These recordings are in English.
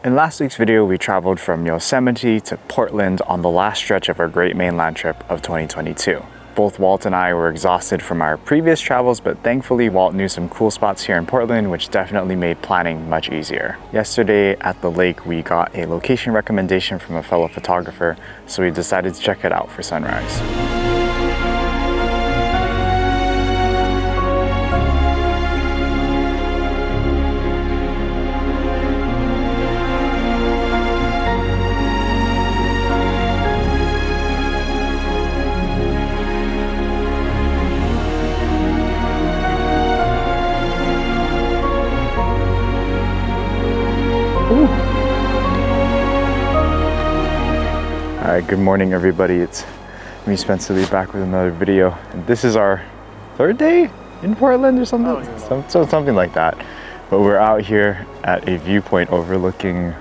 In last week's video, we traveled from Yosemite to Portland on the last stretch of our Great Mainland trip of 2022. Both Walt and I were exhausted from our previous travels, but thankfully Walt knew some cool spots here in Portland, which definitely made planning much easier. Yesterday at the lake, we got a location recommendation from a fellow photographer, so we decided to check it out for sunrise. Alright, good morning everybody. It's me, Spencer Lee, back with another video. And this is our third day in Portland or something? Something like that. But we're out here at a viewpoint overlooking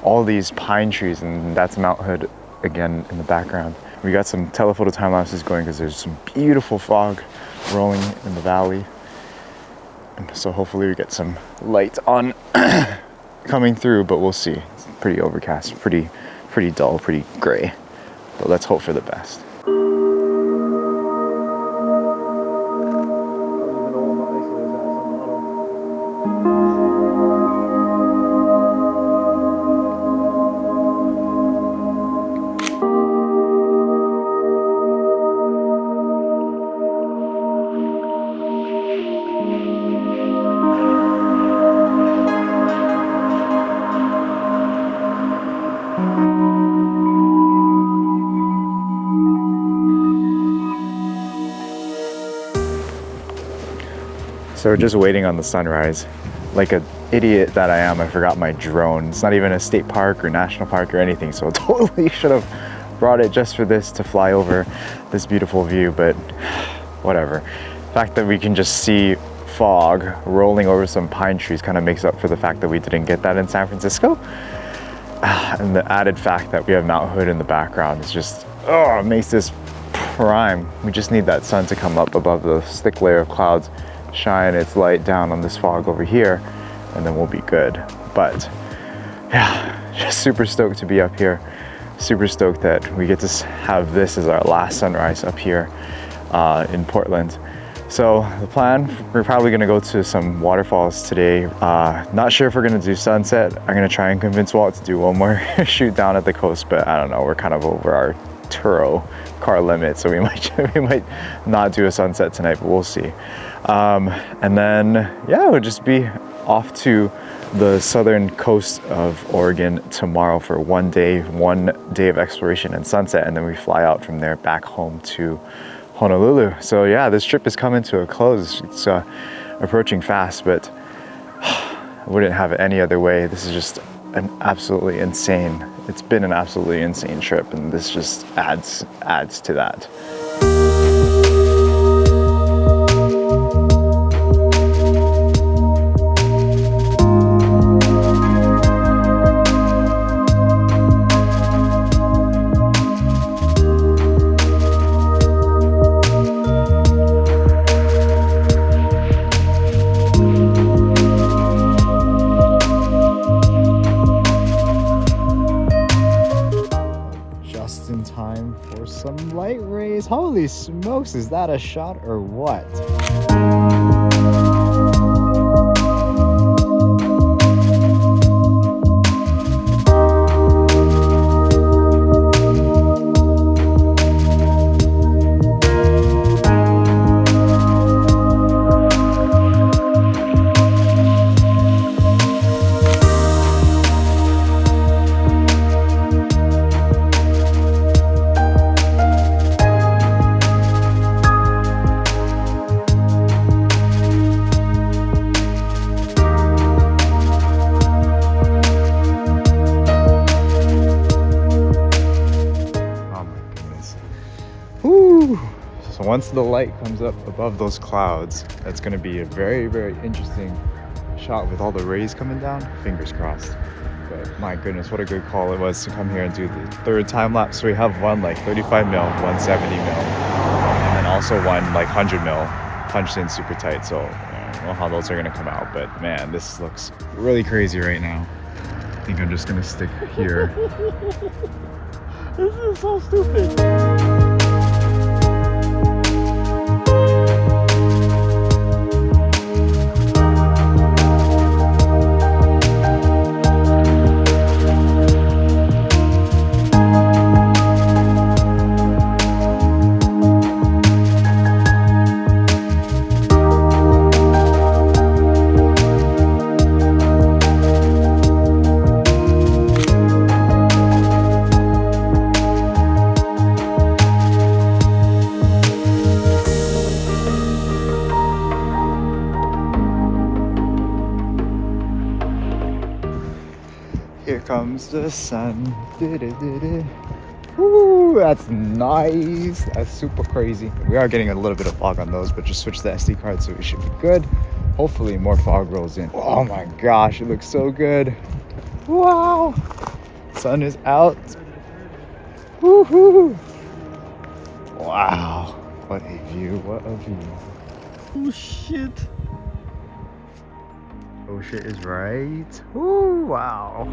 all these pine trees, and that's Mount Hood again in the background. We got some telephoto time lapses going because there's some beautiful fog rolling in the valley. And so hopefully we get some light on coming through, but we'll see. It's pretty overcast, pretty dull, pretty gray, but let's hope for the best. So we're just waiting on the sunrise. Like an idiot that I am, I forgot my drone. It's not even a state park or national park or anything, so I totally should have brought it just for this, to fly over this beautiful view, but whatever. The fact that we can just see fog rolling over some pine trees kind of makes up for the fact that we didn't get that in San Francisco. And the added fact that we have Mount Hood in the background is just, oh, it makes this prime. We just need that sun to come up above the thick layer of clouds, shine its light down on this fog over here, and then we'll be good. But yeah, just super stoked to be up here. Super stoked that we get to have this as our last sunrise up here in Portland. So the plan, we're probably gonna go to some waterfalls today. Not sure if we're gonna do sunset. I'm gonna try and convince Walt to do one more shoot down at the coast, but I don't know, we're kind of over our Turo car limit, so we might not do a sunset tonight, but we'll see. And then yeah, we'll just be off to the southern coast of Oregon tomorrow for one day of exploration and sunset, and then we fly out from there back home to Honolulu. So yeah, this trip is coming to a close. It's approaching fast, but I wouldn't have it any other way. This is just an absolutely insane, it's been an absolutely insane trip, and this just adds to that. In time for some light rays. Holy smokes, is that a shot or what? So once the light comes up above those clouds, that's going to be a very, very interesting shot with all the rays coming down. Fingers crossed. But my goodness, what a good call it was to come here and do the third time lapse. So we have one like 35 mil, one 70 mil, and then also one like 100 mil punched in super tight. So I don't know how those are going to come out, but man, this looks really crazy right now. I think I'm just gonna stick here. This is so stupid. Here comes the sun. Woo, that's nice. That's super crazy. We are getting a little bit of fog on those, but just switch the SD card, so we should be good. Hopefully more fog rolls in. Oh my gosh, it looks so good. Wow. Sun is out. Woohoo. Wow. What a view. What a view. Oh shit. Oh shit is right. Ooh, wow.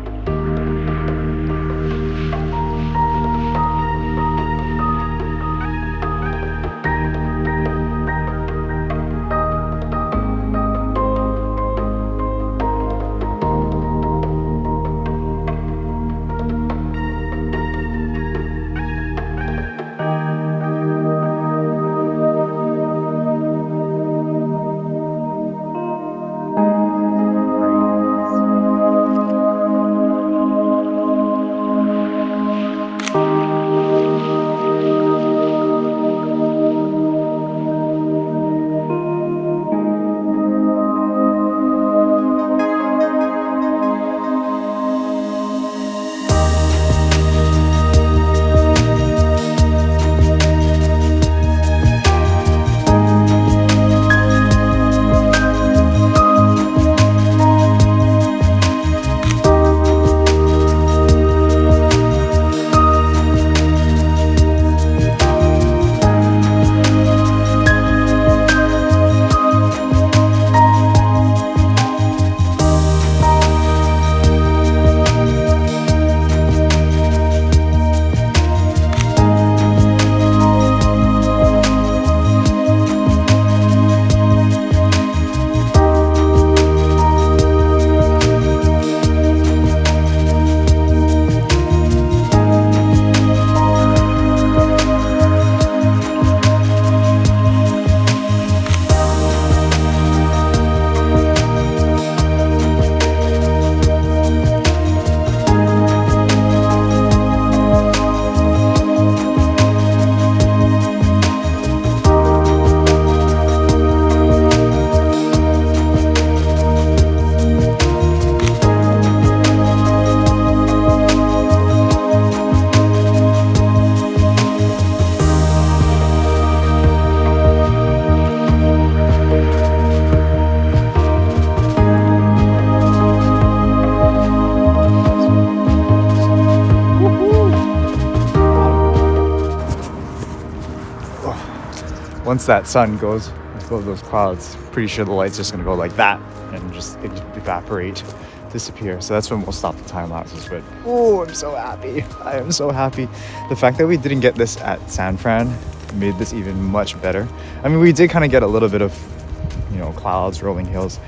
Once that sun goes above those clouds, pretty sure the light's just gonna go like that and just evaporate, disappear. So that's when we'll stop the time lapses. But oh, I'm so happy. I am so happy. The fact that we didn't get this at San Fran made this even much better. I mean, we did kind of get a little bit of, you know, clouds, rolling hills,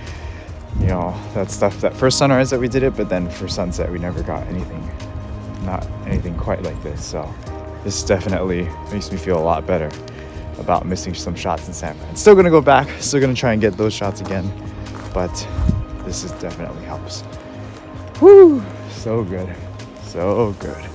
you know, that stuff, that first sunrise that we did it, but then for sunset we never got anything, not anything quite like this. So this definitely makes me feel a lot better about missing some shots in San Fran. Still gonna go back, still gonna try and get those shots again, but this is definitely helps. Woo! So good, so good.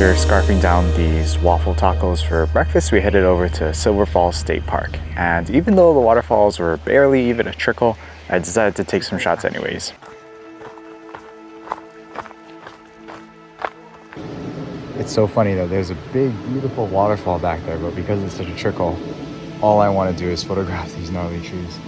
After scarfing down these waffle tacos for breakfast, we headed over to Silver Falls State Park. And even though the waterfalls were barely even a trickle, I decided to take some shots anyways. It's so funny though, there's a big, beautiful waterfall back there, but because it's such a trickle, all I want to do is photograph these gnarly trees.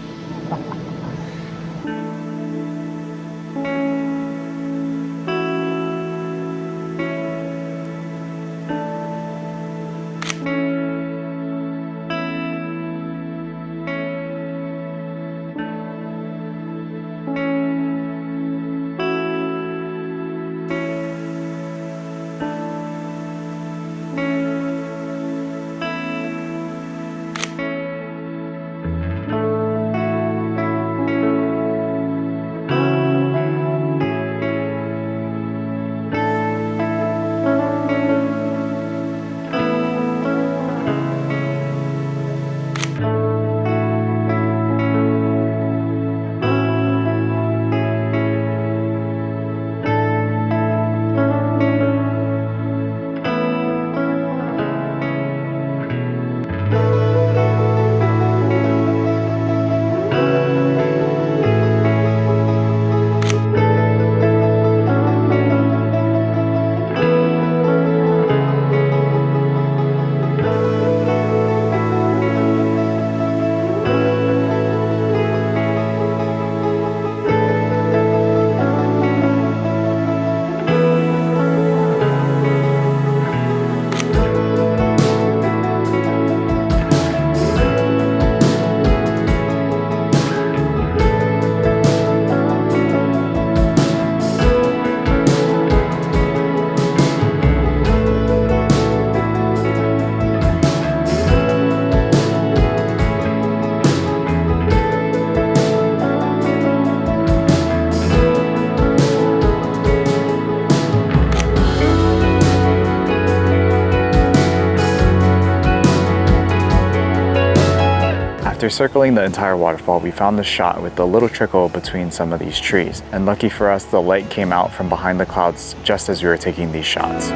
After circling the entire waterfall, we found the shot with the little trickle between some of these trees. And lucky for us, the light came out from behind the clouds just as we were taking these shots.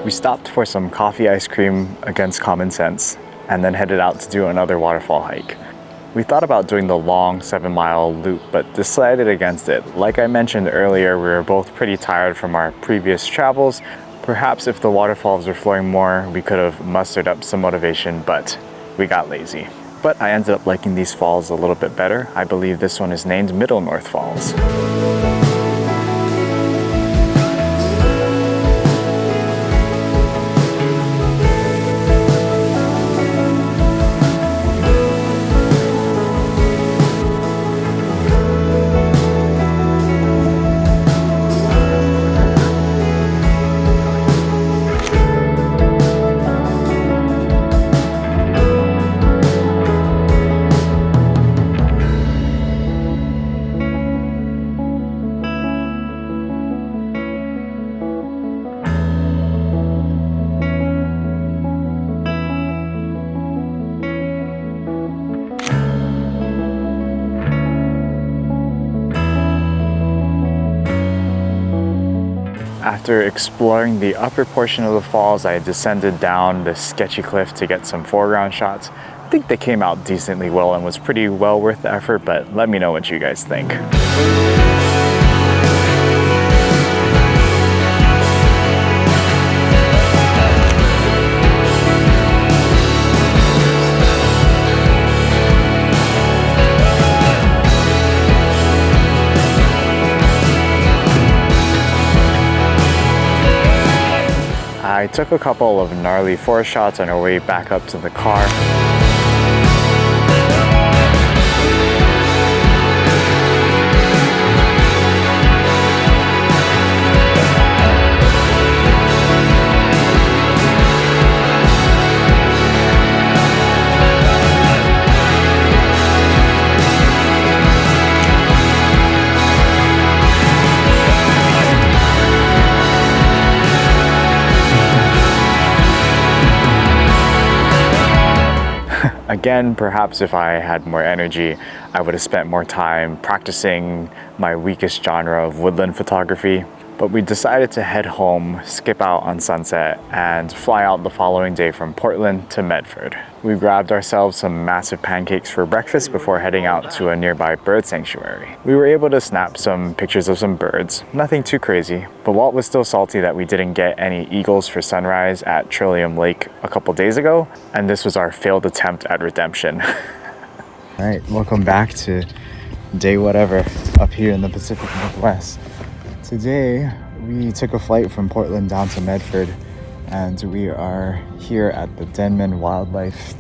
We stopped for some coffee ice cream against common sense, and then headed out to do another waterfall hike. We thought about doing the long 7-mile loop, but decided against it. Like I mentioned earlier, we were both pretty tired from our previous travels. Perhaps if the waterfalls were flowing more, we could have mustered up some motivation, but we got lazy. But I ended up liking these falls a little bit better. I believe this one is named Middle North Falls. After exploring the upper portion of the falls, I descended down this sketchy cliff to get some foreground shots. I think they came out decently well and was pretty well worth the effort, but let me know what you guys think. I took a couple of gnarly forest shots on our way back up to the car. Again, perhaps if I had more energy, I would have spent more time practicing my weakest genre of woodland photography. But we decided to head home, skip out on sunset, and fly out the following day from Portland to Medford. We grabbed ourselves some massive pancakes for breakfast before heading out to a nearby bird sanctuary. We were able to snap some pictures of some birds, nothing too crazy, but Walt was still salty that we didn't get any eagles for sunrise at Trillium Lake a couple days ago, and this was our failed attempt at redemption. All right, welcome back to day whatever up here in the Pacific Northwest. Today, we took a flight from Portland down to Medford, and we are here at the Denman Wildlife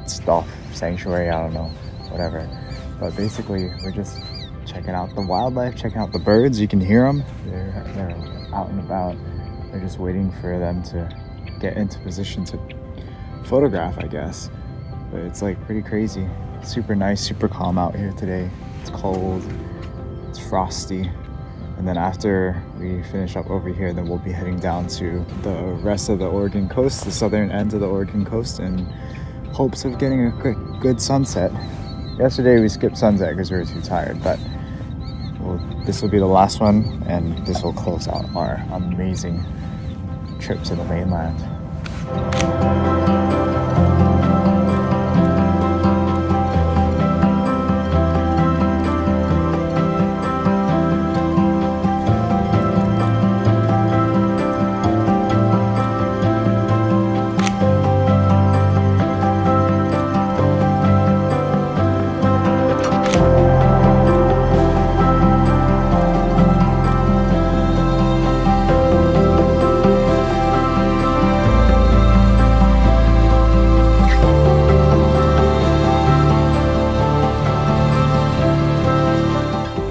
Stuff Sanctuary, I don't know, whatever. But basically, we're just checking out the wildlife, checking out the birds. You can hear them. They're out and about. They're just waiting for them to get into position to photograph, I guess. But it's like pretty crazy. Super nice, super calm out here today. It's cold, it's frosty. And then after we finish up over here, then we'll be heading down to the rest of the Oregon coast, the southern end of the Oregon coast, in hopes of getting a good sunset. Yesterday we skipped sunset because we were too tired, but this will be the last one, and this will close out our amazing trip to the mainland.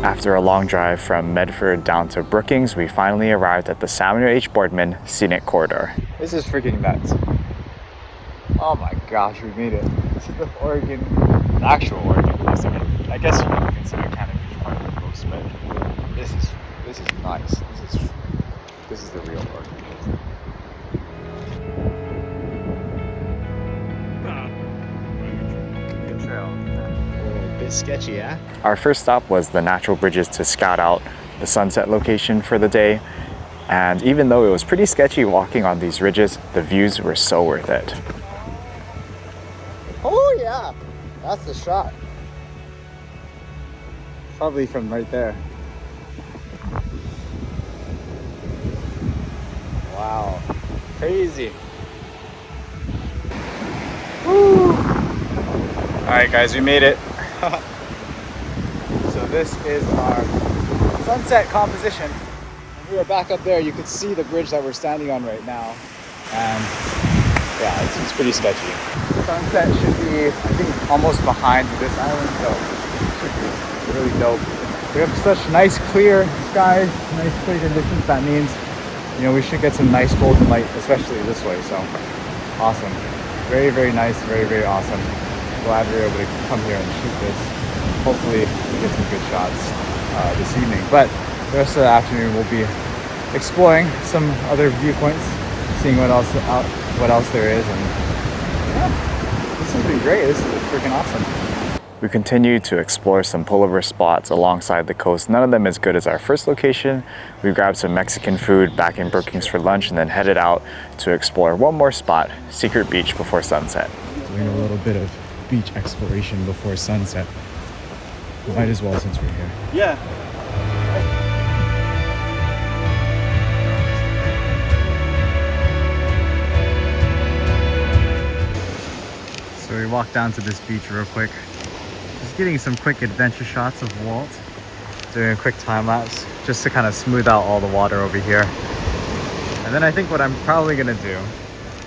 After a long drive from Medford down to Brookings, we finally arrived at the Samuel H. Boardman Scenic Corridor. This is freaking nuts. Oh my gosh, we made it to the Oregon, the actual Oregon coast. I mean, I guess you can consider kind of each part of the coast, but this is nice. This is the real Oregon coast. Good trail. A bit sketchy, yeah? Our first stop was the Natural Bridges to scout out the sunset location for the day. And even though it was pretty sketchy walking on these ridges, the views were so worth it. Oh yeah, that's the shot. Probably from right there. Wow, crazy. Woo. All right guys, we made it. So this is our sunset composition. If we were back up there, you could see the bridge that we're standing on right now. And yeah, it's pretty sketchy. Sunset should be, I think, almost behind this island, so it should be really dope. We have such nice clear skies, nice clear conditions. That means, you know, we should get some nice golden light, especially this way, so awesome. Very, very nice, very, very awesome. Glad we were able to come here and shoot this. Hopefully we get some good shots this evening. But the rest of the afternoon we'll be exploring some other viewpoints, seeing what else there is, and yeah, this has been great. This is freaking awesome. We continued to explore some pullover spots alongside the coast. None of them as good as our first location. We grabbed some Mexican food back in Brookings for lunch and then headed out to explore one more spot, Secret Beach, before sunset. Doing a little bit of beach exploration before sunset. Might as well since we're here. Yeah. So we walked down to this beach real quick. Just getting some quick adventure shots of Walt. Doing a quick time lapse just to kind of smooth out all the water over here. And then I think what I'm probably gonna do,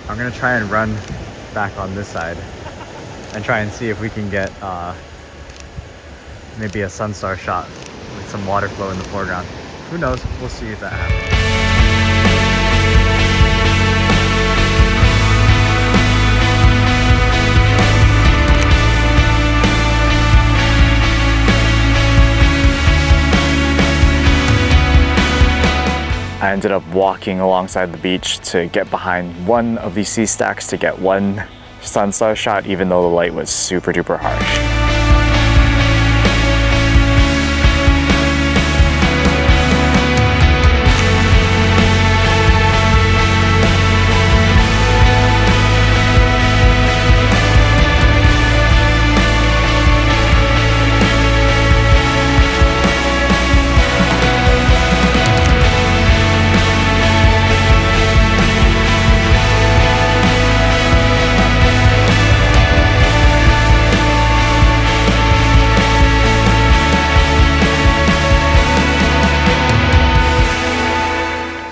I'm gonna try and run back on this side and try and see if we can get maybe a sunstar shot with some water flow in the foreground. Who knows? We'll see if that happens. I ended up walking alongside the beach to get behind one of these sea stacks to get one sunset shot even though the light was super duper harsh.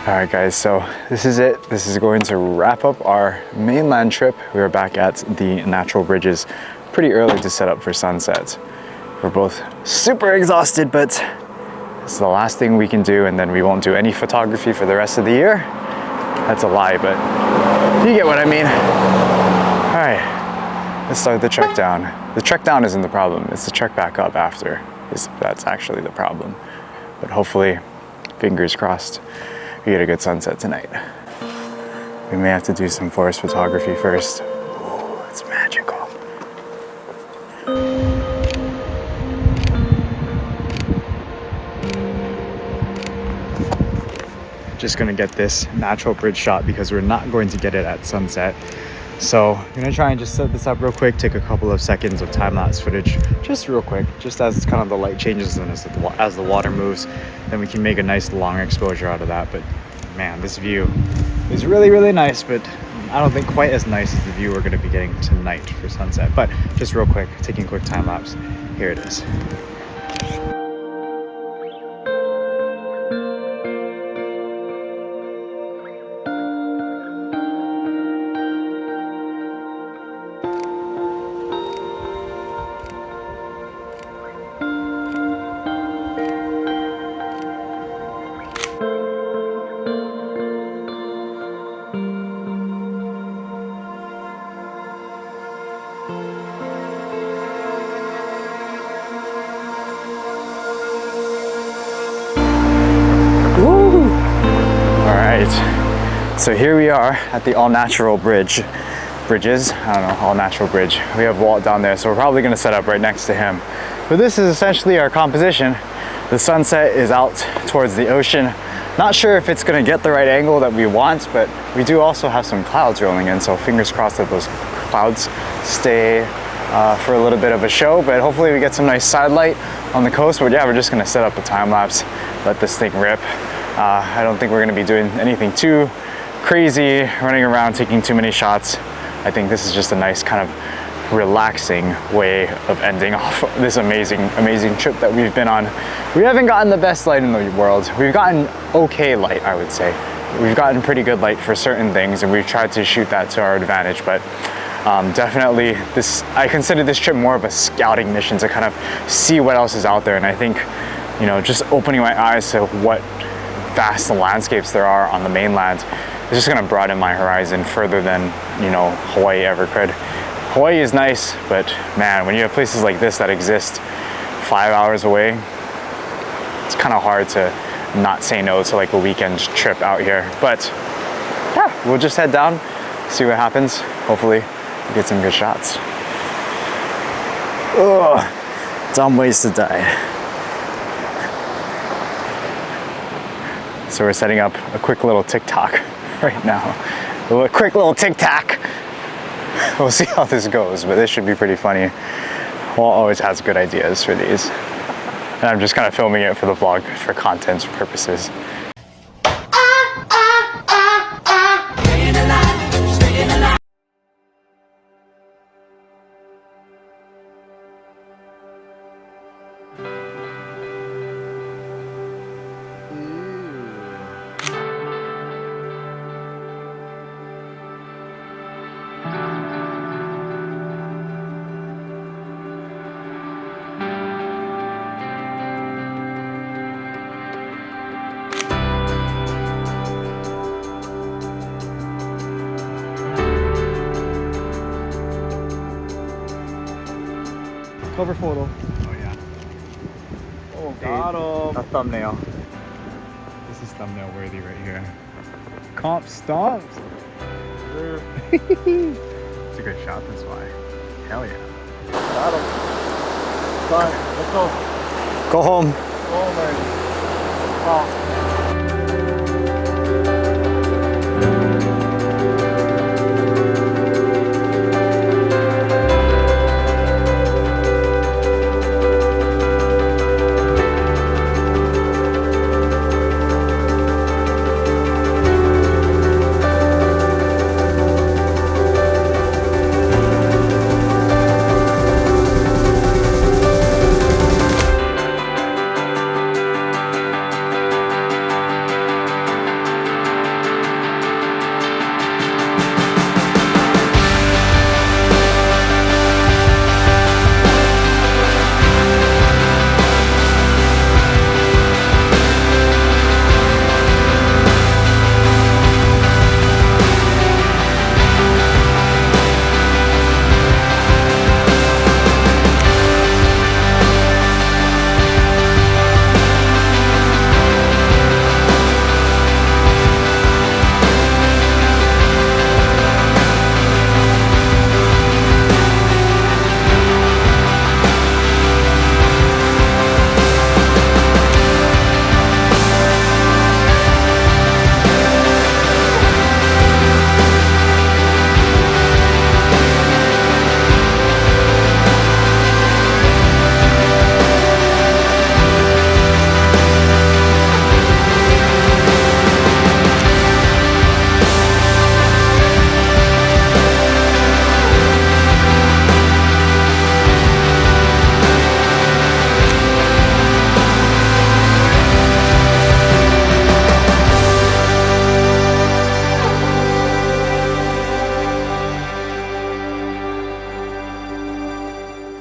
Alright guys, so this is it. This is going to wrap up our mainland trip. We are back at the natural bridges pretty early to set up for sunset. We're both super exhausted, but it's the last thing we can do, and then we won't do any photography for the rest of the year. That's a lie, but you get what I mean. Alright, let's start the trek down. The trek down isn't the problem, it's the trek back up after. That's actually the problem. But hopefully, fingers crossed, we get a good sunset tonight. We may have to do some forest photography first. Oh, it's magical. Just gonna get this natural bridge shot because we're not going to get it at sunset. So I'm gonna try and just set this up real quick, take a couple of seconds of time-lapse footage, just real quick, just as kind of the light changes and as the water moves, then we can make a nice long exposure out of that. But man, this view is really, really nice, but I don't think quite as nice as the view we're gonna be getting tonight for sunset. But just real quick, taking a quick time-lapse, here it is. So here we are at the all-natural bridges. I don't know, all-natural bridge. We have Walt down there, so we're probably gonna set up right next to him. But this is essentially our composition. The sunset is out towards the ocean. Not sure if it's gonna get the right angle that we want, but we do also have some clouds rolling in, so fingers crossed that those clouds stay for a little bit of a show, but hopefully we get some nice side light on the coast. But yeah, we're just gonna set up a time lapse, let this thing rip. I don't think we're gonna be doing anything too crazy, running around taking too many shots. I think this is just a nice kind of relaxing way of ending off this amazing trip that we've been on. We haven't gotten the best light in the world. We've gotten okay light, I would say. We've gotten pretty good light for certain things, and we've tried to shoot that to our advantage, but definitely I consider this trip more of a scouting mission to kind of see what else is out there. And I think, you know, just opening my eyes to what vast landscapes there are on the mainland, it's just gonna broaden my horizon further than, you know, Hawaii ever could. Hawaii is nice, but man, when you have places like this that exist 5 hours away, it's kind of hard to not say no to like a weekend trip out here. But yeah, we'll just head down, see what happens. Hopefully we get some good shots. Ugh, dumb ways to die. So we're setting up a quick little TikTok right now. A quick little tic-tac. We'll see how this goes, but this should be pretty funny. Walt always has good ideas for these. And I'm just kind of filming it for the vlog for content purposes. Cover photo. Oh yeah. Oh, got him. A thumbnail. This is thumbnail worthy right here. Comp stomps. It's a good shot this way. Hell yeah. Got him. Fine, let's go. Go home. Oh, man. Wow.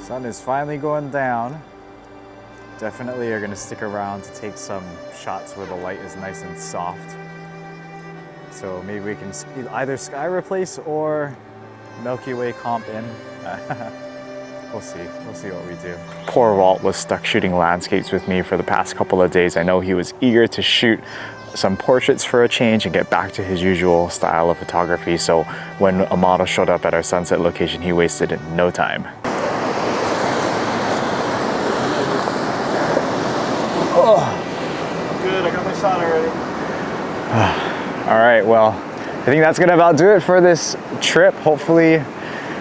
Sun is finally going down. Definitely are gonna stick around to take some shots where the light is nice and soft. So maybe we can either sky replace or Milky Way comp in. We'll see what we do. Poor Walt was stuck shooting landscapes with me for the past couple of days. I know he was eager to shoot some portraits for a change and get back to his usual style of photography. So when a model showed up at our sunset location, he wasted no time. Good, I got my shot already. All right, well, I think that's gonna about do it for this trip. Hopefully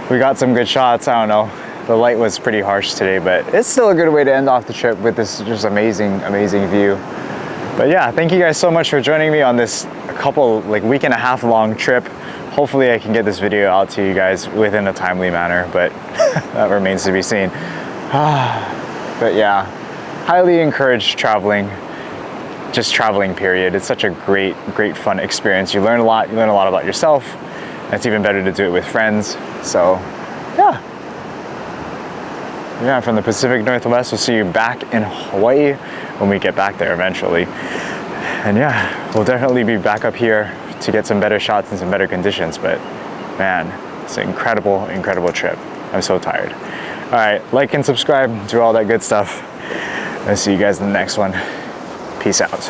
we got some good shots. I don't know. The light was pretty harsh today, but it's still a good way to end off the trip with this just amazing view. But yeah, thank you guys so much for joining me on this week and a half long trip. Hopefully I can get this video out to you guys within a timely manner, but that remains to be seen. But yeah, highly encourage traveling. Just traveling, period. It's such a great fun experience. You learn a lot about yourself, and it's even better to do it with friends. So yeah, from the Pacific Northwest, we'll see you back in Hawaii when we get back there eventually. And yeah, we'll definitely be back up here to get some better shots and some better conditions, but man, it's an incredible trip. I'm so tired. All right, like and subscribe, do all that good stuff. I'll see you guys in the next one. Peace out.